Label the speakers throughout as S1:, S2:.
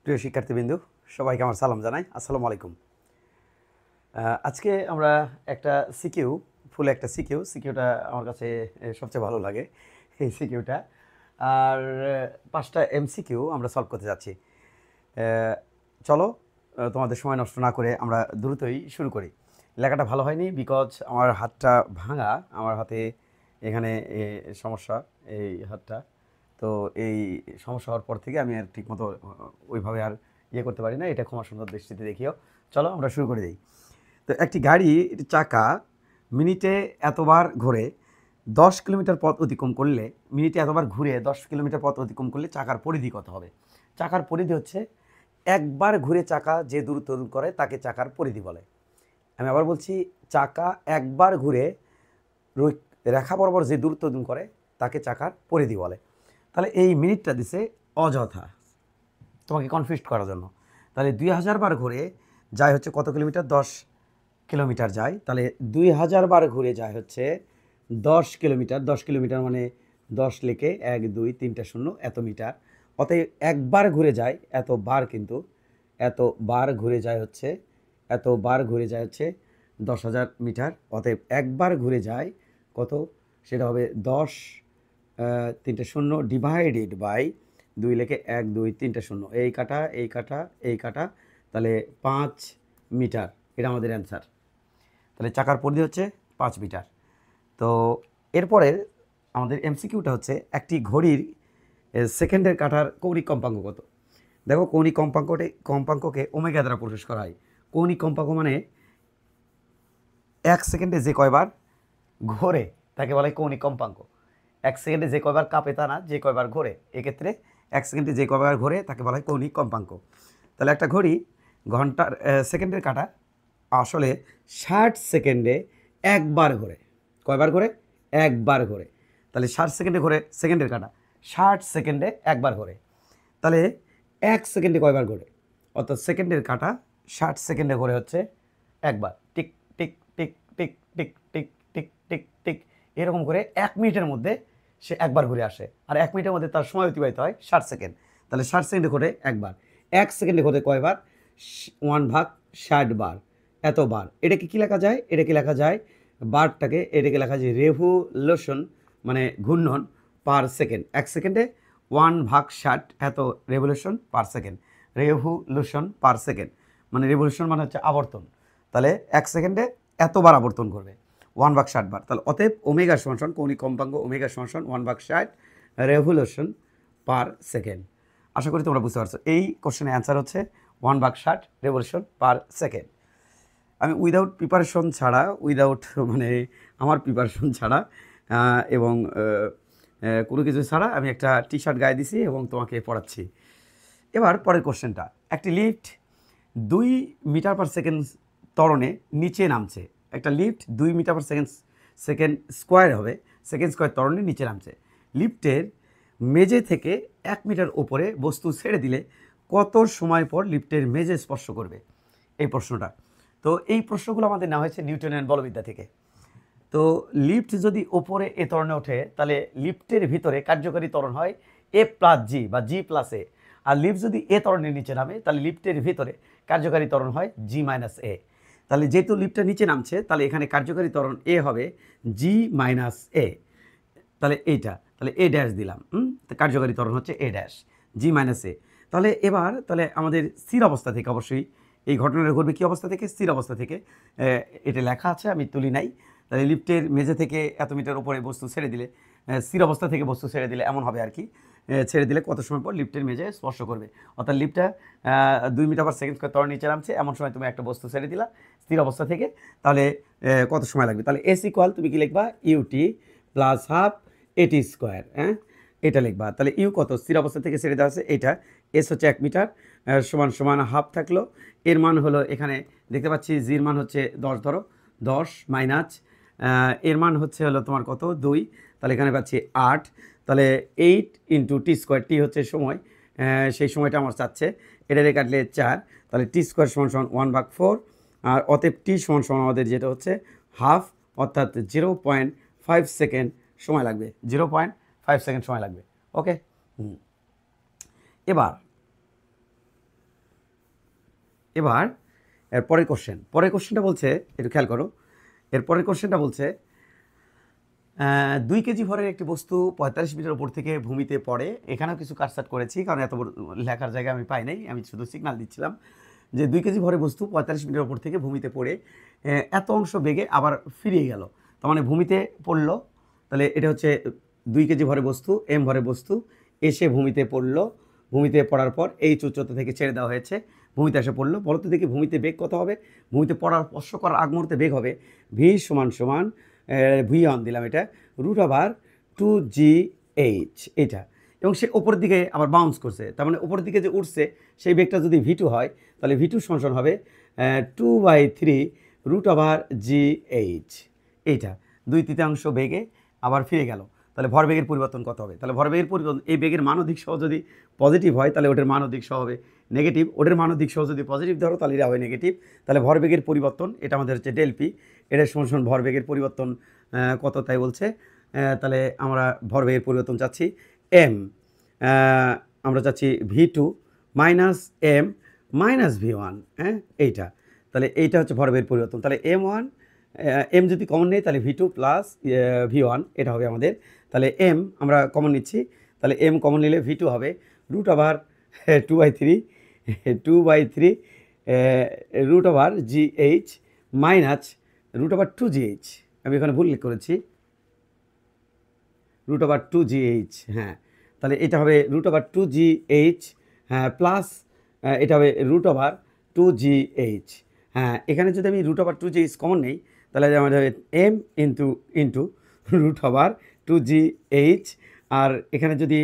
S1: প্রিয় শিক্ষার্থীবৃন্দ, সবাইকে আমার সালাম জানাই। আসসালামু আলাইকুম। আজকে আমরা একটা সিকিউ, ফুল একটা সিকিউটা আমার কাছে সবচেয়ে ভালো লাগে এই সিকিউটা। আর 5টা এমসিকিউ আমরা সলভ করতে যাচ্ছি। চলো, তোমাদের সময় নষ্ট না করে আমরা দ্রুতই শুরু করি। লেখাটা ভালো হয়নি বিকজ আমার হাতটা ভাঙা, আমার হাতে এখানে সমস্যা, এই হাতটা। তো এই সমস্যা হওয়ার পর থেকে আমি আর ঠিকমতো ওইভাবে আর করতে পারি না। এটা ক্ষমা সুন্দর দৃষ্টিতে দেখিও। চলো আমরা শুরু করে দিই। তো একটি গাড়ির চাকা মিনিটে এতবার ঘুরে 10 কিলোমিটার পথ অতিক্রম করলে, মিনিটে এতবার ঘুরে 10 কিলোমিটার পথ অতিক্রম করলে চাকার পরিধি কত হবে? চাকার পরিধি হচ্ছে, একবার ঘুরে চাকা যে দূরত্ব অতিক্রম করে তাকে চাকার পরিধি বলে। আমি আবার বলছি, চাকা একবার ঘুরে রেখা বরাবর যে দূরত্ব অতিক্রম করে তাকে চাকার পরিধি বলে। তাহলে এই মিনিটটা দিছে অযথা তোমাকে কনফিউজ করার জন্য। তাহলে 2000 বার ঘুরে যায় হচ্ছে কত কিলোমিটার? 10 কিলোমিটার যায়। তাহলে 2000 বার ঘুরে যায় হচ্ছে 10 কিলোমিটার। 10 কিলোমিটার মানে 10 লিখে 1 2 3টা শূন্য, এত মিটার। অতএব একবার ঘুরে যায় এত বার, কিন্তু এত বার ঘুরে যায় হচ্ছে, এত বার ঘুরে যায় হচ্ছে 10,000 মিটার। অতএব একবার ঘুরে যায় কত? সেটা হবে 10 3টে শূন্য ডিভাইডেড বাই 2 লিখে 1 2 3টে শূন্য, এই কাটা এই কাটা এই কাটা, তাহলে 5 মিটার। এটা আমাদের অ্যান্সার। তাহলে চাকার পরিধি হচ্ছে 5 মিটার। তো এরপরের আমাদের এমসিকিউটা হচ্ছে, একটি ঘড়ির সেকেন্ডের কাটার কৌণিক কম্পাঙ্ক কত? দেখো, কৌণিক কম্পাঙ্ককে ওমেগা দ্বারা প্রকাশ করা হয়। কৌণিক কম্পাঙ্ক মানে 1 সেকেন্ডে যে কয়বার ঘোরে তাকে বলা হয় কৌণিক কম্পাঙ্ক। 1 সেকেন্ডে যে কয়বার কাঁপে তা না, যে কয়বার ঘোরে। এক্ষেত্রে 1 সেকেন্ডে যে কয়বার ঘোরে তাকে বলা হয় কৌণিক কম্পাঙ্ক। তাহলে একটা ঘড়ি ঘন্টার সেকেন্ডের কাঁটা আসলে 60 সেকেন্ডে একবার ঘোরে। কয়বার ঘোরে? একবার ঘোরে। তাহলে 60 সেকেন্ডে ঘোরে সেকেন্ডের কাঁটা, 60 সেকেন্ডে একবার ঘোরে। তাহলে 1 সেকেন্ডে কয়বার ঘোরে? অর্থাৎ সেকেন্ডের কাঁটা 60 সেকেন্ডে ঘোরে হচ্ছে একবার। Tick tick tick tick tick tick tick tick tick, এরকম করে 1 মিনিটের মধ্যে সে একবার ঘুরে আসে। আর 1 মিনিটের মধ্যে তার সময় অতিবাহিত হয় 60 সেকেন্ড। তাহলে 60 সেকেন্ডে ঘোরে একবার। 1 সেকেন্ডে ঘোরে কয়বার? 1/60 বার, এতবার। এটাকে কি লেখা যায়? এটাকে লেখা যায় বারটাকে, এটাকে লেখা যায় রেভুলেশন, মানে ঘূর্ণন পার সেকেন্ড। 1 সেকেন্ডে 1/60 এত revolution per second. Revolution per second মানে রেভলিউশন মানে হচ্ছে আবর্তন। তাহলে 1 সেকেন্ডে এতবার আবর্তন করবে, 1/60 বার। তাহলে অতএব ওমেগা সমান, কৌণিক কম্পাঙ্ক ওমেগা সমান 1/60 রেভলিউশন পার সেকেন্ড। আশা করি তোমরা বুঝতে পারছো। এই কোশ্চেনের অ্যান্সার হচ্ছে 1/60 রেভলিউশন পার সেকেন্ড। আমি উইদাউট প্রিপারেশন ছাড়া, মানে আমার প্রিপারেশন ছাড়া এবং কোনো কিছু ছাড়া আমি একটা টি শার্ট গায়ে দিছি এবং তোমাকে পড়াচ্ছি। এবার পরের কোশ্চেনটা, একটি লিফট 2 মিটার পার সেকেন্ড ত্বরণে নিচে নামছে। একটা lift 2 metre per second square হবে, সেকেন্ড স্কোয়ার ত্বরণে নিচে নামছে। লিফটের মেঝে থেকে 1 মিটার ওপরে বস্তু ছেড়ে দিলে কত সময় পর লিফটের মেঝে স্পর্শ করবে? এই প্রশ্নটা। তো এই প্রশ্নগুলো আমাদের নেওয়া হয়েছে নিউটনের বলবিদ্যা থেকে। তো লিফট যদি ওপরে এ ত্বরণে ওঠে তাহলে লিফটের ভিতরে কার্যকারী ত্বরণ হয় এ প্লাস জি বা জি প্লাস এ। আর লিফট যদি এ ত্বরণের নিচে নামে তাহলে লিফটের ভিতরে কার্যকারী ত্বরণ হয় জি মাইনাস এ। তাহলে যেহেতু লিফটটা নিচে নামছে তাহলে এখানে কার্যকারী ত্বরণ এ হবে জি মাইনাস এ। তাহলে এইটা, তাহলে এ ড্যাশ দিলাম। কার্যকারী ত্বরণ হচ্ছে এ ড্যাশ, জি মাইনাস এ। তাহলে এবার তাহলে আমাদের স্থির অবস্থা থেকে, অবশ্যই এই ঘটনাটা ঘটবে কী অবস্থা থেকে? স্থির অবস্থা থেকে। এটা লেখা আছে, আমি তুলি নাই। তাহলে লিফটের মেঝে থেকে এত মিটার উপরে বস্তু ছেড়ে দিলে, স্থির অবস্থা থেকে বস্তু ছেড়ে দিলে এমন হবে আর কি। ছেড়ে দিলে কত সময় পর লিফটের মেঝে স্পর্শ করবে? অর্থাৎ লিফটটা 2 মিটার পার সেকেন্ড ত্বরণ নিচে নামছে, এমন সময় তুমি একটা বস্তু ছেড়ে দিলা স্থির অবস্থা থেকে, তাহলে কত সময় লাগবে? তাহলে এস ইকুয়াল তুমি কি লিখবা? ইউটি প্লাস হাফ এটি স্কোয়ার। হ্যাঁ, এটা লিখবা। তাহলে ইউ কত? স্থির অবস্থা থেকে ছেড়ে দেওয়া আছে এটা। এস হচ্ছে 1 মিটার, সমান সমান হাফ থাকলো। এর মান হলো, এখানে দেখতে পাচ্ছি জির মান হচ্ছে 10, ধরো 10 মাইনাস এর মান হচ্ছে হলো তোমার কত? 2। তাহলে এখানে পাচ্ছি 8। তাহলে 8 ইন্টু টি স্কোয়ার, টি হচ্ছে সময়, সেই সময়টা আমার চাচ্ছে, এটা দিয়ে কাটলে 4। তাহলে টি স্কোয়ার সমান সমান 1/4। আর অতএব টি সমান সমান আমাদের যেটা হচ্ছে হাফ, অর্থাৎ 0.5 সেকেন্ড সময় লাগবে। 0.5 সেকেন্ড সময় লাগবে। ওকে। এবার এবার এর পরের কোশ্চেনটা বলছে, একটু খেয়াল করো, এর পরের কোশ্চেনটা বলছে 2 কেজি ভরের একটি বস্তু 45 মিটার উপর থেকে ভূমিতে পড়ে। এখানেও কিছু কাটছাট করেছি, কারণ এত বড় লেখার জায়গা আমি পাই নাই, আমি শুধু সিগনাল দিচ্ছিলাম যে 2 কেজি ভরের বস্তু 45 মিটার উপর থেকে ভূমিতে পড়ে এত অংশ বেগে আবার ফিরিয়ে গেল, তার মানে ভূমিতে পড়লো। তাহলে এটা হচ্ছে 2 কেজি ভরের বস্তু, এম ভরের বস্তু এসে ভূমিতে পড়লো, ভূমিতে পড়ার পর এই উচ্চতা থেকে ছেড়ে দেওয়া হয়েছে, ভূমিতে এসে পড়লো। বলো তো দেখি ভূমিতে বেগ কত হবে? ভূমিতে পড়ার স্পর্শ করার আগ মুহূর্তে বেগ হবে ভি সমান V1 দিলাম, এটা √2gh এটা, এবং সে ওপরের দিকে আবার বাউন্স করছে, তার মানে ওপরের দিকে যে উঠছে সেই বেগটা যদি V2 হয়, তাহলে V2 সমান হবে 2/3 এইটা 2/3 বেগে আবার ফিরে গেল। তাহলে ভরবেগের পরিবর্তন কত হবে? তাহলে ভরবেগের পরিবর্তন, এই বেগের মান ও দিক সহ যদি পজিটিভ হয় তাহলে ওটার মান ও দিক সহ হবে নেগেটিভ, ওটার মান ও দিক সহ যদি পজিটিভ ধরো তাহলে এটা হবে নেগেটিভ। তাহলে ভরবেগের পরিবর্তন এটা আমাদের হচ্ছে ডেল পি, এটা সমান ভরবেগের পরিবর্তন কত তাই বলছে। তাহলে আমরা ভরবেগের পরিবর্তন চাচ্ছি এম, আমরা চাচ্ছি V2 minus M minus V1, হ্যাঁ এইটা। তাহলে এইটা হচ্ছে ভরবেগের পরিবর্তন। তাহলে M1 এম যদি কমন নেই তাহলে V2 প্লাস V1 এটা হবে আমাদের। তাহলে এম আমরা কমন নিচ্ছি, তাহলে এম কমন নিলে V2 হবে √2/3 √GH মাইনাস √2GH, আমি এখানে ভুল লিখ করেছি, √2GH, হ্যাঁ। তাহলে এটা হবে √2GH, হ্যাঁ, প্লাস এটা হবে √2GH, হ্যাঁ। এখানে যদি আমি √2GH কমন নেই তাহলে আমাদের হবে এম ইন্টু √2GH, আর এখানে যদি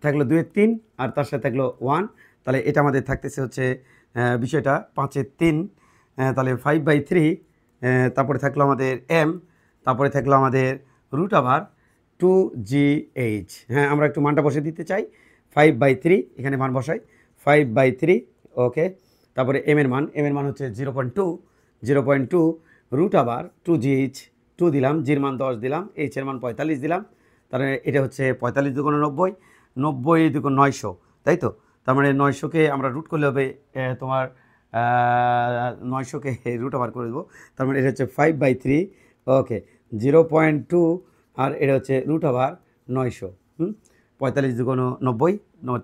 S1: থাকলো 2/3 আর তার সাথে থাকলো 1, তাহলে এটা আমাদের থাকতেছে হচ্ছে বিষয়টা 5/3, তাহলে 5/3, তারপরে থাকলো আমাদের এম, তারপরে থাকলো আমাদের √2GH, হ্যাঁ। আমরা একটু মানটা বসে দিতে চাই, 5/3 এখানে মান বসাই, 5/3, ওকে। তারপরে এম এর মান হচ্ছে 0.2 √2GH, 2 দিলাম, জির মান 10 দিলাম, এইচ এর মান 45 দিলাম, তাহলে এটা হচ্ছে 45 × 90, 90 × 900, তাই তো। তার মানে 900কে আমরা রুট করলে হবে তোমার 900কে √2 করে দেবো, তার মানে এটা হচ্ছে 5/3, ওকে, 0.2, আর এটা হচ্ছে √900, 45 × 90,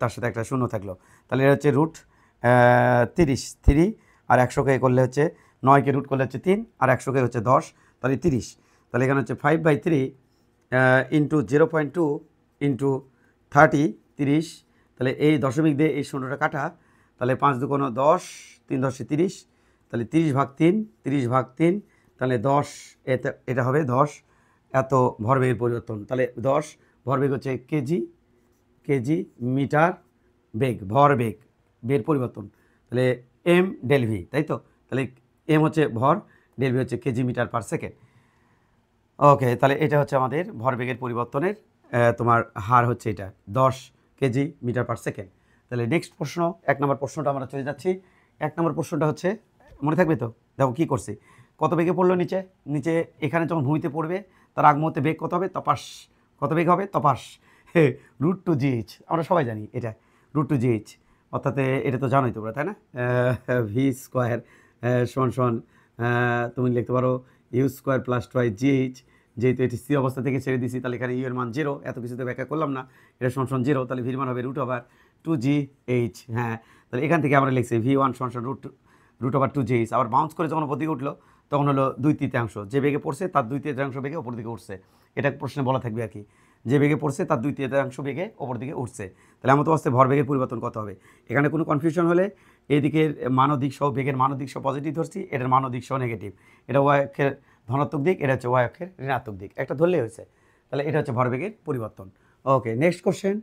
S1: তার সাথে একটা শূন্য থাকলো, তাহলে এটা হচ্ছে √3 আর 100কে করলে হচ্ছে 9কে রুট করলে হচ্ছে 3 আর 100কে হচ্ছে 10, তাহলে 30। তাহলে এখানে হচ্ছে 5/3 ইন্টু 0.2 ইন্টু 30, তাহলে এই দশমিক দিয়ে এই শূন্যটা কাটা, তাহলে 5 × 2 = 10, 3 × 10 = 30, তাহলে 30/3, তাহলে 10, এটা হবে 10 এত ভরবেগের পরিবর্তন। তাহলে 10 ভরবেগ হচ্ছে কেজি মিটার বেগ, বের পরিবর্তন, তাহলে এম ডেল ভি, তাই তো। তাহলে এম হচ্ছে ভর, ডেল ভি হচ্ছে কেজি মিটার পার সেকেন্ড, ওকে। তাহলে এটা হচ্ছে আমাদের ভরবেগের পরিবর্তনের তোমার হার হচ্ছে এটা 10 কেজি মিটার পার সেকেন্ড। তাহলে নেক্সট প্রশ্ন, 1 নম্বর প্রশ্নটা আমরা চলে যাচ্ছি। 1 নম্বর প্রশ্নটা হচ্ছে, মনে থাকবে তো, দেখো কী করছি, কত বেগে পড়লো নিচে এখানে যখন ভূমিতে পড়বে তার আগ মুহূর্তে বেগ কত হবে? তপাস। কত বেগ হবে? তপাস, √2GH, আমরা সবাই জানি এটা √2GH, অর্থাৎ এটা তো জানোই তোমরা, তাই না? V² সমান তুমি লিখতে পারো U² + 2GH, যেহেতু এটি স্থির অবস্থা থেকে ছেড়ে দিয়েছি তাহলে এখানে ইউ এর মান 0, এত কিছুতে ব্যাখ্যা করলাম না, এটা সমান 0, তাহলে ভির মান হবে √2GH, হ্যাঁ। তাহলে এখান থেকে আমরা লিখছি V1 √2GH, আবার বাউন্স করে যখন উপর দিকে উঠলো তখন হলো 2/3, যে বেগে পড়ছে তার 2/3 বেগে ওপর দিকে উঠছে, এটা প্রশ্নে বলা থাকবে আর কি, যে বেগে পড়ছে তার 2/3 বেগে ওপর দিকে উঠছে। তাহলে আমার তো অবস্থায় ভরবেগের পরিবর্তন কত হবে? এখানে কোনো কনফিউশন হলে এইদিকের মান ও দিক সহ, বেগের মান ও দিক সহ পজিটিভ ধরছি, এটার মান ও দিক সহ নেগেটিভ, এটা ওয়াই অক্ষের ধনাত্মক দিক, এটা হচ্ছে ওয়াই অক্ষের ঋণাত্মক দিক, একটা ধরলেই হয়েছে। তাহলে এটা হচ্ছে ভরবেগের পরিবর্তন, ওকে। নেক্সট কোশ্চেন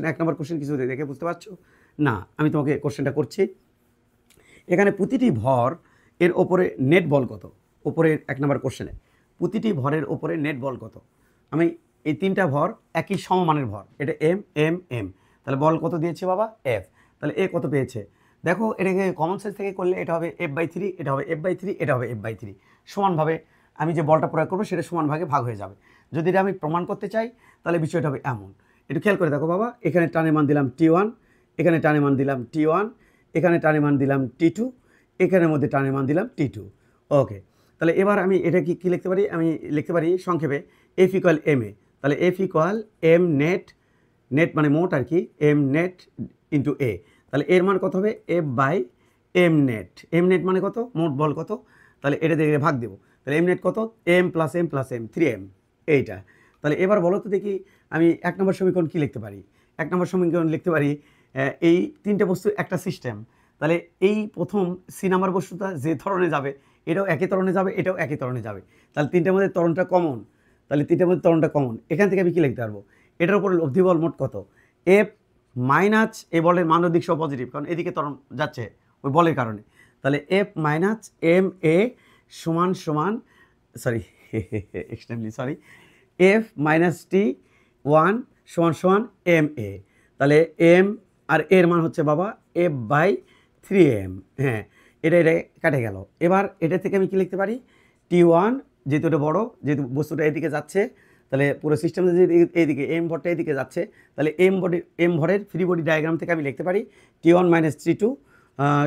S1: 1 নম্বর কোশ্চেন কিছু দেখে বুঝতে পারছো না? আমি তোমাকে কোশ্চেনটা করছি। এখানে প্রতিটি ভর এর ওপরে নেট বল কত? ওপরের 1 নম্বর কোশ্চেনে প্রতিটি ভরের ওপরে নেট বল কত? আমি এই 3টা ভর একই সমমানের ভর, এটা এম, তাহলে বল কত দিয়েছে বাবা? F। তাহলে এ কত পেয়েছে? দেখো এটাকে কমন সেন্স থেকে করলে এটা হবে F/3, এটা হবে F/3, এটা হবে F/3, সমানভাবে আমি যে বলটা প্রয়োগ করবো সেটা সমান ভাগে ভাগ হয়ে যাবে। যদি এটা আমি প্রমাণ করতে চাই তাহলে বিষয়টা হবে এমন, একটু খেয়াল করে দেখো বাবা, এখানে টানের মান দিলাম T1, এখানে টানের মান দিলাম T1, এখানে টানের মান দিলাম T2, এখানের মধ্যে টানের মান দিলাম T2। ওকে, তাহলে এবার আমি এটা কি লিখতে পারি? আমি লিখতে পারি সংক্ষেপে F ইকুয়াল এম এ। তাহলে F equal m net, net মানে মোট আর কি, এম নেট ইন্টু এ। তাহলে এর মান কত হবে? F by m net. M net মানে কত? মোট বল কত? তাহলে এটা দিয়ে ভাগ দেবো। তাহলে এম নেট কত? M plus m plus m, 3m এইটা। তাহলে এবার বলো তো দেখি আমি 1 নম্বর সমীকরণ কী লিখতে পারি? 1 নম্বর সমীকরণ লিখতে পারি এই তিনটে বস্তু একটা সিস্টেম। তাহলে এই প্রথম সি নাম্বার বস্তুটা যে ধরনে যাবে এটাও একই ধরনে যাবে, এটাও একই ধরনে যাবে। তাহলে তিনটের মধ্যে ত্বরণটা কমন। তাহলে তিনটের মধ্যে ত্বরণটা কমন। এখান থেকে আমি কী লিখতে পারবো? এটার উপর লব্ধি বল মোট কত? এফ মাইনাস এ বলের মান দিক সহ পজিটিভ, কারণ এদিকে ত্বরণ যাচ্ছে ওই বলের কারণে। তাহলে এফ মাইনাস এম এ সমান সমান extremely sorry, F minus T one সমান সমান এম এ। তাহলে এম আর এর মান হচ্ছে বাবা এফ বাই 3m। হ্যাঁ, এটা কাটে গেল। এবার এটা থেকে আমি কী লিখতে পারি? T1, যেহেতু এটা বড়ো, যেহেতু বস্তুটা এদিকে যাচ্ছে, তাহলে পুরো সিস্টেমটা যদি এইদিকে এম ভরটা এদিকে যাচ্ছে, তাহলে এম ভরের ফ্রি বডি ডায়াগ্রাম থেকে আমি লিখতে পারি T1 মাইনাস T2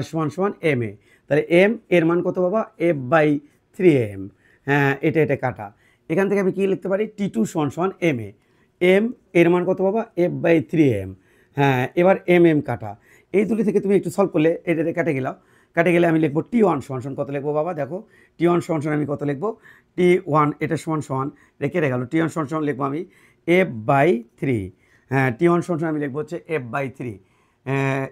S1: সমান সমান এম এ। তাহলে এম এর মান কত বাবা? F by 3m। হ্যাঁ, এটা কাটা। এখান থেকে আমি কী লিখতে পারি? T2 সমান সমান এম এ। এম এর মান কত বাবা? F by 3m। হ্যাঁ, এবার এম কাটা। এই দুটি থেকে তুমি একটু সলভ করলে এটা কাটে গেলে আমি লিখবো T1 সমান সমান কত লিখবো বাবা? দেখো T1 সমান সমান আমি কত লিখবো? T1 এটা সমান সমান কেটে গেল। T1 সমান সমান লিখবো আমি এফ বাই 3। হ্যাঁ, T1 সমান সমান আমি লিখবো হচ্ছে এফ বাই 3।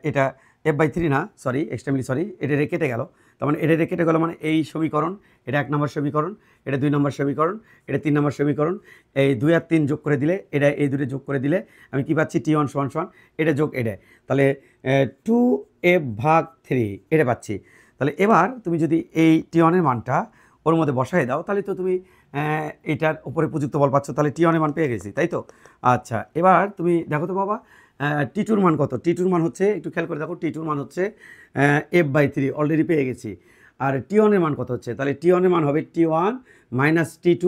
S1: এটা এফ বাই 3 না, সরি এক্সট্রিমলি সরি, এটা কেটে গেল। তার মানে এটা কেটে গেল, মানে এই সমীকরণ, এটা 1 নম্বর সমীকরণ, এটা 2 নম্বর সমীকরণ, এটা 3 নম্বর সমীকরণ। এই 2 আর 3 যোগ করে দিলে, এটা এই দুটো যোগ করে দিলে আমি কী পাচ্ছি? T1 সমান সমান এটা যোগ এটা, তাহলে 2f/3 এটা পাচ্ছি। তাহলে এবার তুমি যদি এই T1 এর মানটা ওর মধ্যে বসাই দাও, তাহলে তো তুমি এটার উপরে উপযুক্ত বল পাচ্ছ। তাহলে T1 এর মান পেয়ে গেছি, তাই তো? আচ্ছা, এবার তুমি দেখো তো বাবা T2 মান কত? T2 মান হচ্ছে, একটু খেয়াল করে দেখো, T2 মান হচ্ছে এফ বাই 3, অলরেডি পেয়ে গেছি। আর T1 এর মান কত হচ্ছে? তাহলে T1 এর মান হবে T1 মাইনাস T2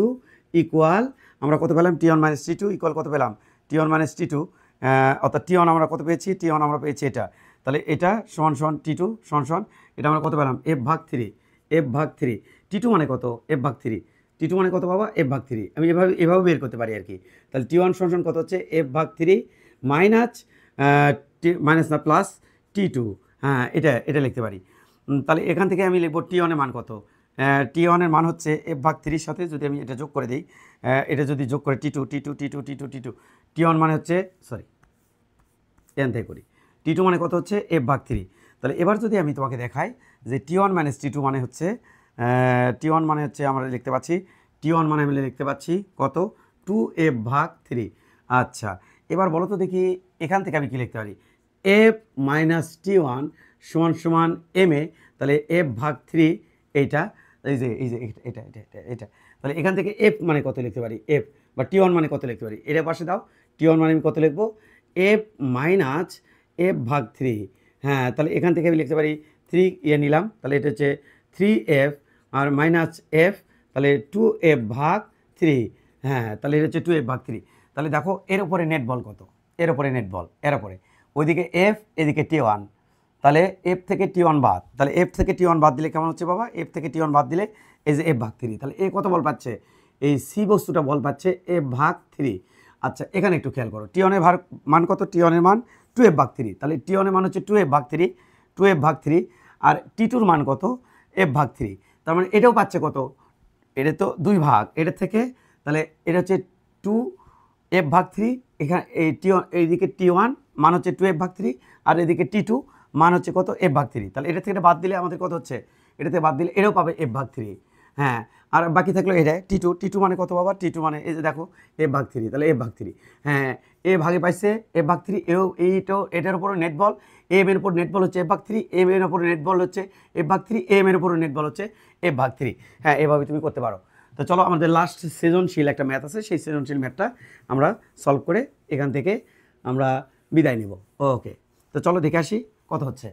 S1: ইকুয়াল, আমরা কত পেলাম? T1 মাইনাস T2 ইকুয়াল কত পেলাম? T1 মাইনাস T2, অর্থাৎ T1 আমরা কত পেয়েছি? T1 আমরা পেয়েছি এটা। তাহলে এটা সমান সমান T2 সমান সমান এটা আমরা কত পেলাম? f/3। f/3 T2 মানে কত? f/3। T2 মানে কত বাবা? f/3। আমি এভাবে বের করতে পারি আর কি। তাহলে T1 সমান সমান কত হচ্ছে? f/3 মাইনাস মাইনাস না প্লাস T2। হ্যাঁ, এটা লিখতে পারি। তাহলে এখান থেকে আমি লিখব T1 এর মান কত? T1 এর মান হচ্ছে f/3 সাথে যদি আমি এটা যোগ করে দিই, এটা যদি যোগ করে T2 T1 মানে হচ্ছে, সরি এখান থেকে করি, T2 মানে কত হচ্ছে? f/3। তাহলে এবার যদি আমি তোমাকে দেখাই যে T1 মাইনাস T2 মানে হচ্ছে, T1 মানে হচ্ছে আমরা লিখতে পাচ্ছি, T1 মানে আমি লিখতে পাচ্ছি কত? 2f/3। আচ্ছা, এবার বলো তো দেখি এখান থেকে আমি কী লিখতে পারি? f মাইনাস T1 সমান সমান এম এ। তাহলে f/3 এইটা, এই যে এটা। তাহলে এখান থেকে f মানে কত লিখতে পারি? f বা T1 মানে কত লিখতে পারি? এটা পাশে দাও। T1 মানে আমি কত লিখবো? f minus f/3। হ্যাঁ, তাহলে এখান থেকে আমি লিখতে পারি 3 নিলাম, তাহলে এটা হচ্ছে 3f আর মাইনাস f, তাহলে 2f/3। হ্যাঁ, তাহলে এটা হচ্ছে 2f/3। তাহলে দেখো এর উপরে নেট বল কত? এর উপরে নেট বল, এর উপরে, ওইদিকে f, এদিকে T1। তাহলে f থেকে T1 বাদ, তাহলে f থেকে T1 বাদ দিলে কেমন হচ্ছে বাবা? f থেকে T1 বাদ দিলে এই যে f/3। তাহলে এ কত বল পাচ্ছে? এই সি বস্তুটা বল পাচ্ছে f/3। আচ্ছা, এখানে একটু খেয়াল করো, T1 এর মান কত? T1 এর মান 2f/3। তাহলে T1 এর মান হচ্ছে 2f/3, আর T2 এর মান কত? f/3। তার মানে এটাও পাচ্ছে কত? এটা তো 2 ভাগ, এটার থেকে, তাহলে এটা হচ্ছে 2f/3। এখানে এইদিকে T1 মান হচ্ছে 2f/3, আর এদিকে T2 মান হচ্ছে কত? f/3। তাহলে এটা থেকে বাদ দিলে আমাদের কত হচ্ছে? এটা থেকে বাদ দিলে এটাও পাবে f/3। হ্যাঁ, আর বাকি থাকলো এটা T2 মানে কত বাবা? T2 মানে এই যে দেখো f/3, তাহলে f/3। হ্যাঁ, এ ভাগে পাইছে f/3, এটার উপর নেট বল, এম এর উপর নেট বল হচ্ছে f/3, এম এর উপর নেট বল হচ্ছে f/3, এম এর উপর নেট বল হচ্ছে f/3। হ্যাঁ, এভাবে তুমি করতে পারো। তো চলো, আমাদের লাস্ট সৃজনশীল একটা ম্যাথ আছে, সেই সৃজনশীল ম্যাথটা আমরা সলভ করে এখান থেকে আমরা বিদায় নেব। ওকে, তো চলো দেখে আসি কত হচ্ছে।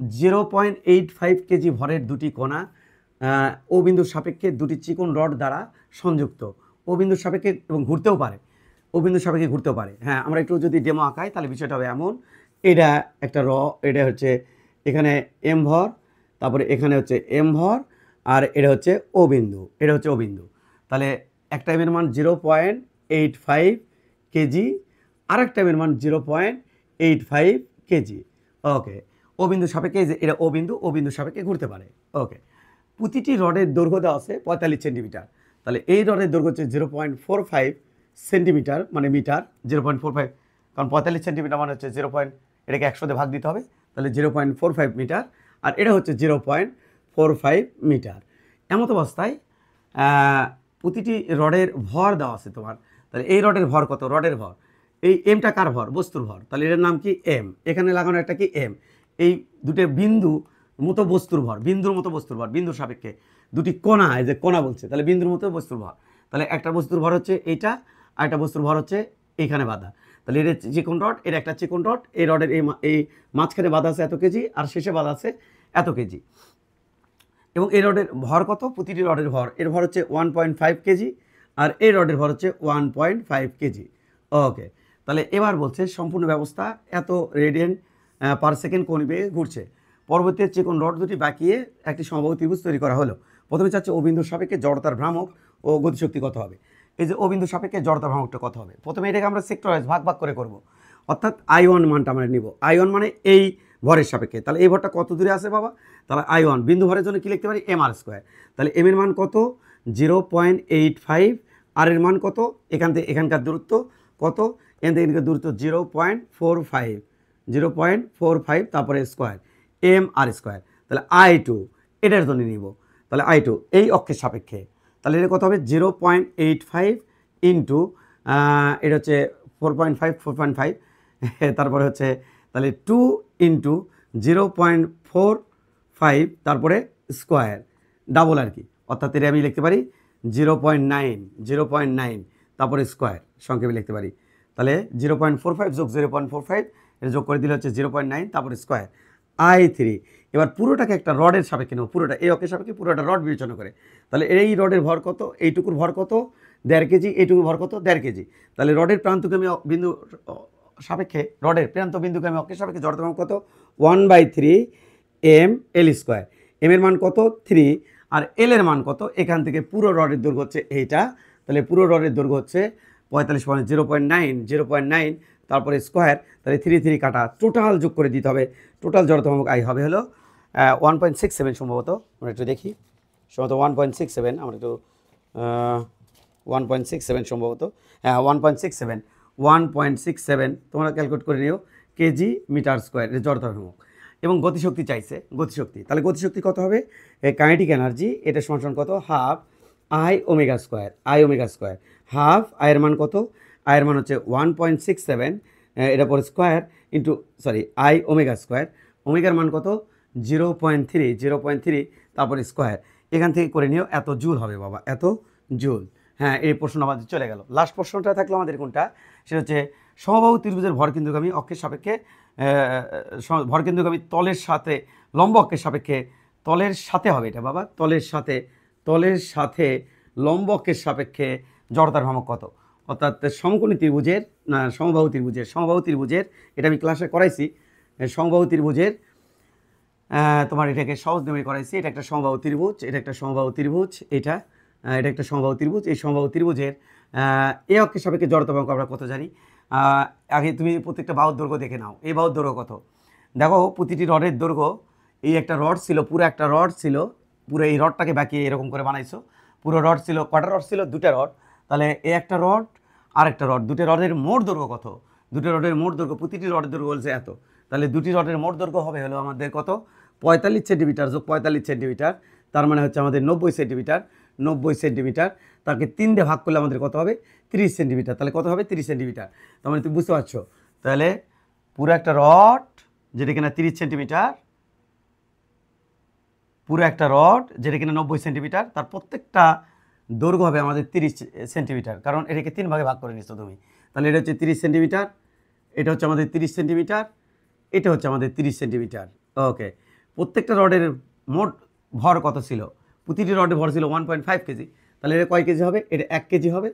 S1: 0.85 কেজি ভরের দুটি কণা ও বিন্দুর সাপেক্ষে দুটি চিকন রড দ্বারা সংযুক্ত। ও বিন্দুর সাপেক্ষে এবং ঘুরতেও পারে, ও বিন্দুর সাপেক্ষে ঘুরতেও পারে। হ্যাঁ, আমরা একটু যদি ডেমো আঁকাই তাহলে বিষয়টা হবে এমন এটা একটা এটা হচ্ছে এখানে এম ভর, তারপরে এখানে হচ্ছে এম ভর, আর এটা হচ্ছে ও বিন্দু, এটা হচ্ছে ও বিন্দু। তাহলে একটা এমের মান 0.85 কেজি, আর একটা এমের মান 0.85 কেজি। ওকে, ও বিন্দু সাপেক্ষে এটা ও বিন্দু সাপেক্ষে ঘুরতে পারে। ওকে, প্রতিটি রডের দৈর্ঘ্য দেওয়া আছে 45 সেন্টিমিটার। তাহলে এই রডের দৈর্ঘ্য হচ্ছে 0.45 সেন্টিমিটার, মানে মিটার 0.45, কারণ 45 সেন্টিমিটার মানে হচ্ছে এটাকে 100 দিয়ে ভাগ দিতে হবে, তাহলে 0.45 মিটার, আর এটা হচ্ছে 0.45 মিটার। এমত অবস্থায় প্রতিটি রডের ভর দেওয়া আছে তোমার। তাহলে এই রডের ভর কত? রডের ভর, এই এমটা কার ভর? বস্তুর ভর। তাহলে এটার নাম কি? এম। এখানে লাগানো একটা কি? এম। এই দুটো বিন্দু মতো বস্তুর ভর, বিন্দুর মতো বস্তুর ভর, বিন্দুর সাপেক্ষে দুটি কোণা, এই যে কোণা বলছে, তাহলে বিন্দুর মতো বস্তুর ভর। তাহলে একটা বস্তুর ভর হচ্ছে এইটা, আর একটা বস্তুর ভর হচ্ছে এইখানে বাঁধা। তাহলে এটা চিকন রড, এটা একটা চিকন রড, এই রডের এই মাঝখানে বাঁধা আছে এত কেজি, আর শেষে বাঁধা আছে এত কেজি। এবং এই রডের ভর কত? প্রতিটি রডের ভর, এর ভর হচ্ছে 1.5 কেজি, আর এই রডের ভর হচ্ছে 1.5 কেজি। ওকে, তাহলে এবার বলছে সম্পূর্ণ ব্যবস্থা এত রেডিয়ান পার সেকেন্ড কোণ বেগে ঘুরছে। পরবর্তীতে চিকন রড দুটি বাঁকিয়ে একটি সমবাহু ত্রিভুজ তৈরি করা হলো। প্রথমে চাচ্ছে ও বিন্দুর সাপেক্ষে জড়তার ভ্রামক ও গতিশক্তি কত হবে। এই যে ও বিন্দুর সাপেক্ষে জড়তার ভ্রামকটা কত হবে, প্রথমে এটাকে আমরা সেক্টর ওয়াইজ ভাগ করে করব। অর্থাৎ I1 মানটা আমরা নিব, I1 মানে এই ভরের সাপেক্ষে। তাহলে এই ভরটা কত দূরে আছে বাবা? তাহলে I1 বিন্দু ভরের জন্য কী লিখতে পারি? mr²। তাহলে এম এর মান কত? 0.85, আর এর মান কত? এখান থেকে এখানকার দূরত্ব কত? এখান থেকে এখানকার দূরত্ব 0.45, তারপরে স্কোয়ার mr²। তাহলে I2 এটার জন্য নিব। তাহলে I2 এই অক্ষের সাপেক্ষে, তাহলে এটা কত হবে? 0.85 ইন্টু এটা হচ্ছে 4.5, তারপরে হচ্ছে তাহলে 2 ইন্টু 0.45, তারপরে স্কোয়ার ডাবল আর কি, অর্থাৎ এটা আমি লিখতে পারি 0.9, তারপরে স্কোয়ার সংক্ষেপে লিখতে পারি। তাহলে 0.45 যোগ 0.45, এটা যোগ করে দিলে হচ্ছে 0.9, তারপরে স্কোয়ার I3। এবার পুরোটাকে একটা রডের সাপেক্ষে নেব, পুরোটা এই অক্ষের সাপেক্ষে পুরোটা রড বিবেচনা করে। তাহলে এই রডের ভর কত? এইটুকুর ভর কত? 1.5 কেজি। এইটুকুর ভর কত? 1.5 কেজি। তাহলে রডের প্রান্তকে আমি বিন্দু সাপেক্ষে, রডের প্রান্ত বিন্দুকে আমি অক্ষের সাপেক্ষে জড়তার মান কত? 1/3 ml²। এম এর মান কত? 3, আর এল এর মান কত? এখান থেকে পুরো রডের দৈর্ঘ্য হচ্ছে এইটা, তাহলে পুরো রডের দৈর্ঘ্য হচ্ছে 0.9, তারপরে স্কোয়ার, তাহলে 3 কাটা, টোটাল যোগ করে দিতে হবে। টোটাল জড়তা ভ্রামক আই হবে হলো 1.67 সম্ভবত, আমরা একটু দেখি, সম্ভবত 1.67, আমরা একটু 1.67 সম্ভবত, হ্যাঁ 1.67 তোমরা ক্যালকুলেট করে নিও, কেজি মিটার স্কোয়ার জড়তা ভ্রামক। এবং গতিশক্তি চাইছে, গতিশক্তি, তাহলে গতিশক্তি কত হবে? কাইনেটিক এনার্জি এটা সমান কত? Half I omega square, half I এর মান কত? I এর মান হচ্ছে 1.67, এটা পরে square into I omega square, ওমেগার মান কত? 0.3, তারপরে স্কোয়ার, এখান থেকে করে নিও, এত জুল হবে বাবা, এত জুল। হ্যাঁ, এই প্রশ্ন আমাদের চলে গেল। লাস্ট প্রশ্নটা থাকলো আমাদের কোনটা? সেটা হচ্ছে সমবাহু ত্রিভুজের ভরকেন্দ্রগামী অক্ষের সাপেক্ষে, ভরকেন্দ্রগামী তলের সাথে লম্ব অক্ষের সাপেক্ষে, তলের সাথে হবে এটা বাবা, তলের সাথে লম্ব অক্ষের সাপেক্ষে জড়তার ভ্রামক কত? অর্থাৎ সমকোণী ত্রিভুজের, না সমবাহু ত্রিভুজের, এটা আমি ক্লাসে করাইছি। সমবাহু ত্রিভুজের তোমার এটাকে সহজ নিয়মে করাইছি। এটা একটা সমবাহু ত্রিভুজ, এটা একটা সমবাহু ত্রিভুজ, এটা একটা সমবাহু ত্রিভুজ। এই সমবাহু ত্রিভুজের এই অক্ষের সাপেক্ষে জড়তা ভ্রামক আমরা কত জানি? আগে তুমি প্রত্যেকটা বাহুর দৈর্ঘ্য দেখে নাও, এই বাহুর দৈর্ঘ্য কত? দেখো প্রতিটি রডের দৈর্ঘ্য, এই একটা রড ছিল, পুরো একটা রড ছিল, পুরো এই রডটাকে বাঁকিয়ে এরকম করে বানাইছো। পুরো রড ছিল, কটা রড ছিল? 2টা রড। তাহলে এই একটা রড আর একটা রড, 2টা রডের মোট দৈর্ঘ্য কত? 2টা রডের মোট দৈর্ঘ্য, প্রতিটি রডের দৈর্ঘ্য বলছে এত। তাহলে 2টি রডের মোট দৈর্ঘ্য হবে হলো আমাদের কত? 45 সেন্টিমিটার যোগ 45 সেন্টিমিটার, তার মানে হচ্ছে আমাদের 90 সেন্টিমিটার। তাকে 3 দিয়ে ভাগ করলে আমাদের কত হবে? 30 সেন্টিমিটার। তাহলে কত হবে? 30 সেন্টিমিটার। তার মানে তুমি বুঝতে পারছো। তাহলে পুরো একটা রড যেটা কিনা 30 সেন্টিমিটার, পুরো একটা রড যেটা কিনা 90 সেন্টিমিটার, তার প্রত্যেকটা দৈর্ঘ্য হবে আমাদের 30 সেন্টিমিটার, কারণ এটাকে 3 ভাগে ভাগ করে নিচ্ছ তুমি। তাহলে এটা হচ্ছে 30 সেন্টিমিটার, এটা হচ্ছে আমাদের 30 সেন্টিমিটার, এটা হচ্ছে আমাদের 30 সেন্টিমিটার। ওকে, প্রত্যেকটা রডের মোট ভর কত ছিল? প্রতিটি রডের ভর ছিল 1.5 কেজি। তাহলে এটা কয় কেজি হবে? এটা 1 কেজি হবে।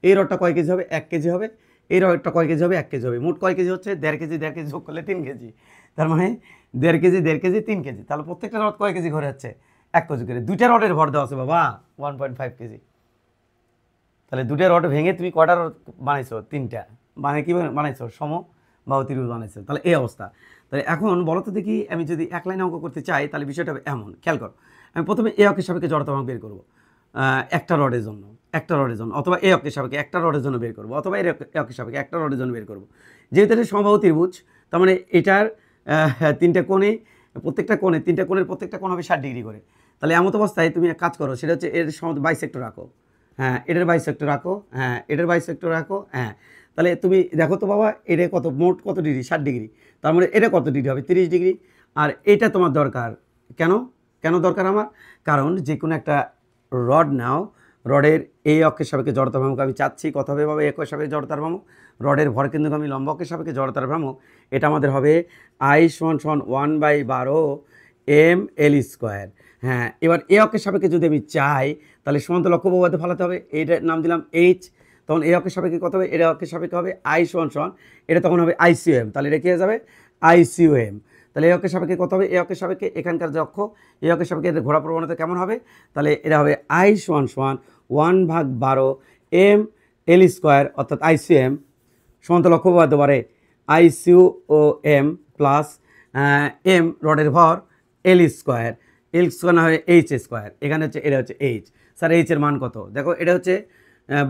S1: এই রডটা কয় কেজি হবে? 1 কেজি হবে। এই রডটা কয় কেজি হবে? 1 কেজি হবে। মোট কয় কেজি হচ্ছে? 1.5 কেজি 1.5 কেজি যোগ করলে 3 কেজি। তার মানে 1.5 কেজি 1.5 কেজি 3 কেজি। তাহলে প্রত্যেকটা রড কয় কেজি ঘরে হচ্ছে? 1 কেজি করে। দুইটা রডের ভর দেওয়া আছে বাবা 1.5 কেজি। তাহলে দুটো রড ভেঙে তুমি কয়টা রড বানাইছো? 3টা। মানে কি বানাইছো? সমবাহু ত্রিভুজ বানাইছো। তাহলে এই অবস্থা। তাহলে এখন বলো তো দেখি, আমি যদি এক লাইনে অঙ্ক করতে চাই তাহলে বিষয়টা হবে এমন, খেয়াল করো। আমি প্রথমে এ অক্ষের সাপেক্ষে জড়তা ভ্রামক বের করবো একটা রডের জন্য, অথবা এ অক্ষের সাপেক্ষে একটা রডের জন্য বের করবো, অথবা এ অক্ষের সাপেক্ষে একটা রডের জন্য বের করবো। যেহেতু এটা সমবাহু ত্রিভুজ, তার মানে এটার 3টা কোণে, প্রত্যেকটা কোণে 3টা কোণের প্রত্যেকটা কোণ হবে 60 ডিগ্রি করে। তাহলে এমত অবস্থায় তুমি এক কাজ করো, সেটা হচ্ছে এর সমস্ত বাইসেক্টর রাখো। হ্যাঁ, এটার বাইসেক্টর রাখো। হ্যাঁ, এটার বাইসেক্টর রাখো। হ্যাঁ, তাহলে তুমি দেখো তো বাবা, এটা কত, মোট কত ডিগ্রি? 60 ডিগ্রি। তার মানে এটা কত ডিগ্রি হবে? 30 ডিগ্রি। আর এটা তোমার দরকার কেন? কেন দরকার আমার? কারণ যে কোনো একটা রড নাও, রডের এই অক্ষের সাপেক্ষে জড়তার ভ্রামক আমি চাচ্ছি কত হবে বাবা? এই অক্ষের সাপেক্ষে জড়তার ভ্রামক, রডের ভরকেন্দ্রগামী লম্ব অক্ষের সাপেক্ষে জড়তার ভ্রামক, এটা আমাদের হবে I = 1/12 ml²। হ্যাঁ, এবার এই অক্ষের সাপেক্ষে যদি আমি চাই তাহলে সমান্তর লক্ষ্য উপপাদ্য ফলাতে হবে। এইটার নাম দিলাম H। তখন এই অক্ষের সাপেক্ষে কত হবে? এটা অক্ষের সাপেক্ষে হবে I = এটা তখন হবে ICM। তাহলে এটা কি হয়ে যাবে? ICM। তাহলে এই অক্ষের সাপেক্ষে কত হবে? এই অক্ষের সাপেক্ষে এখানকার যে অক্ষ, এই অক্ষের সাপেক্ষে এর ঘোরা প্রবণতা কেমন হবে? তাহলে এটা হবে I = 1/12 ml² অর্থাৎ ICM সমান্তর লক্ষ্য উপপাদ্য বারে ICOM প্লাস m রডের ভর L² না হয় H²। এখানে হচ্ছে, এটা হচ্ছে H। স্যার H এর মান কত? দেখো এটা হচ্ছে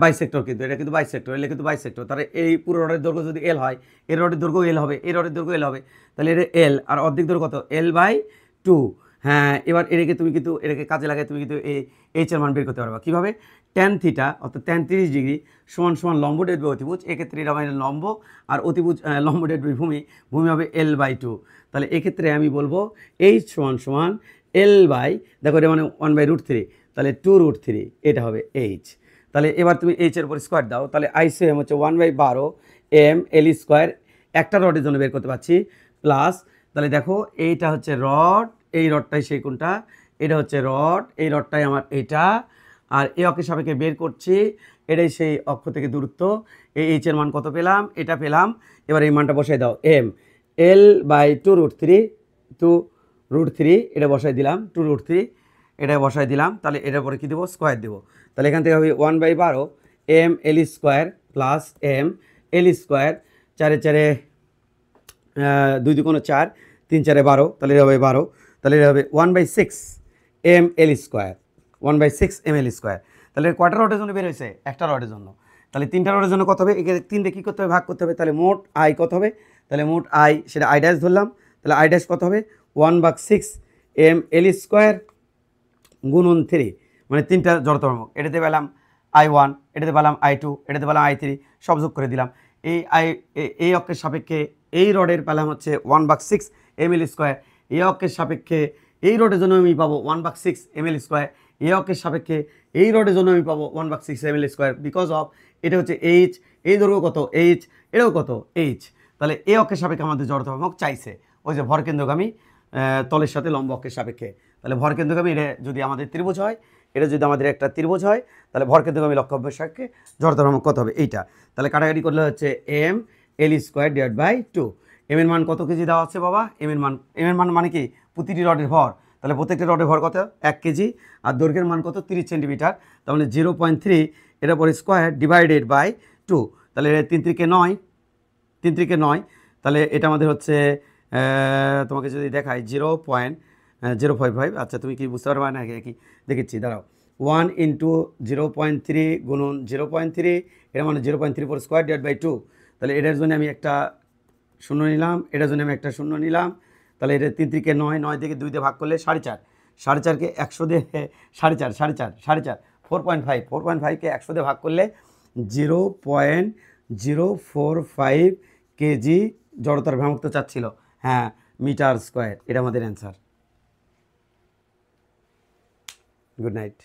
S1: বাইসেক্টর, কিন্তু এটা কিন্তু বাইসেক্টর, এটা কিন্তু বাইসেক্টর। তাহলে এই পুরো রডের দৈর্ঘ্য যদি L হয়, এর রডের দৈর্ঘ্য L হবে, এই রডের দৈর্ঘ্য L হবে। তাহলে এটা L আর অর্ধেক দৈর্ঘ্য কত? L/2। হ্যাঁ, এবার এটাকে তুমি কিন্তু এটাকে কাজে লাগায় তুমি কিন্তু এই H এর মান বের করতে পারবা। কীভাবে? tan θ অর্থাৎ tan 30 ডিগ্রি সমান লম্ব ডেট বাই অতিভুজ। এক্ষেত্রে এটা মানে লম্ব, আর অতিভুজ লম্ব ডেট বাই ভূমি, ভূমি হবে L/2। তাহলে এক্ষেত্রে আমি বলবো H = L/, দেখো এটা মানে 1/√3, তাহলে 2√3, এটা হবে H। তাহলে এবার তুমি H এর উপর স্কোয়ার দাও, তাহলে ICM হচ্ছে 1/12 ml²। একটা রডের জন্য বের করতে পারছি, প্লাস তাহলে দেখো এইটা হচ্ছে রড, এই রডটাই সেই কোনটা, এটা হচ্ছে রড, এই রডটাই আমার এটা, আর এই অক্ষের সাপেক্ষে বের করছি, এটাই সেই অক্ষ থেকে দূরত্ব। এই H এর মান কত পেলাম? এটা পেলাম। এবার এই মানটা বসাই দাও, m L/2√3 এটা বসাই দিলাম, 2√3 এটা বসাই দিলাম। তাহলে এটার পরে কী দেবো? স্কোয়ার দেবো। তাহলে এখান থেকে হবে 1/12 ml² প্লাস ml², 4 4 2 2 4, 3 4 12, তাহলে এটা হবে 12। তাহলে এটা হবে 1/6 ml², 1/6 ml²। তাহলে কয়টা রডের জন্য বের হয়েছে? একটা রডের জন্য। তাহলে 3টা রডের জন্য কত হবে? এখানে 3 দিয়ে কী করতে হবে? ভাগ করতে হবে। তাহলে মোট I কত হবে? তাহলে মোট I, সেটা I ড্যাশ ধরলাম। তাহলে I ড্যাশ কত হবে? 1/6 ml² গুণন 3, মানে 3টা জড়তা ভ্রামক। এটাতে পেলাম I1, এটাতে পেলাম I2, এটাতে পেলাম I3, সব যোগ করে দিলাম। এই অক্ষের সাপেক্ষে এই রডের পেলাম হচ্ছে 1/6 ml²। এই অক্ষের সাপেক্ষে এই রডের জন্য আমি পাবো 1/6 ml²। এই অক্ষের সাপেক্ষে এই রডের জন্য আমি পাবো 1/6 ml², বিকজ অফ এটা হচ্ছে H, এই দৈর্ঘ্য কত? H, এটাও কত? H। তাহলে এই অক্ষের সাপেক্ষে আমাদের জড়তা ভ্রামক চাইছে, ওই যে ভরকেন্দ্রগামী তলের সাথে লম্ব অক্ষের সাপেক্ষে। তাহলে ভরকেন্দ্রগামী এটা যদি আমাদের ত্রিভুজ হয়, এটা যদি আমাদের একটা ত্রিভুজ হয়, তাহলে ভরকেন্দ্রগামী লক্ষ্য অক্ষের সাপেক্ষে জড়তা ভ্রামক কত হবে? এইটা। তাহলে কাটাকাটি করলে হচ্ছে ml²/2। m এর মান কত কেজি দেওয়া আছে বাবা? m এর মান মানে কি? প্রতিটি রডের ভর। তাহলে প্রত্যেকটা রডের ভর কত? 1 কেজি। আর দৈর্ঘ্যের মান কত? 30 সেন্টিমিটার। তার মানে 0.3, এটা পরে স্কোয়ার ডিভাইডেড বাই 2। তাহলে 3 3 9, 3 3 9, তাহলে এটা আমাদের হচ্ছে তোমাকে যদি দেখাই 0.055। আচ্ছা, তুমি কি বুঝতে পারবে না? কি দেখেছি, দাঁড়াও। 1 × 0.3 গুণন 0.3, এটা মানে 0.3 পর স্কোয়ার ডিভাইড বাই 2। তাহলে এটার জন্য আমি একটা শূন্য নিলাম, এটার জন্য আমি একটা শূন্য নিলাম। তাহলে এটা 3 3 9, 9 থেকে 2 দিয়ে ভাগ করলে 4.5, 4.5কে 100 দিয়ে 4.5 4.5কে 100 দিয়ে ভাগ করলে 0.045 কেজি জড়তার ভ্রামক তো চাচ্ছিল। হ্যাঁ, মিটার স্কোয়ার, এটা আমাদের অ্যান্সার। Good night.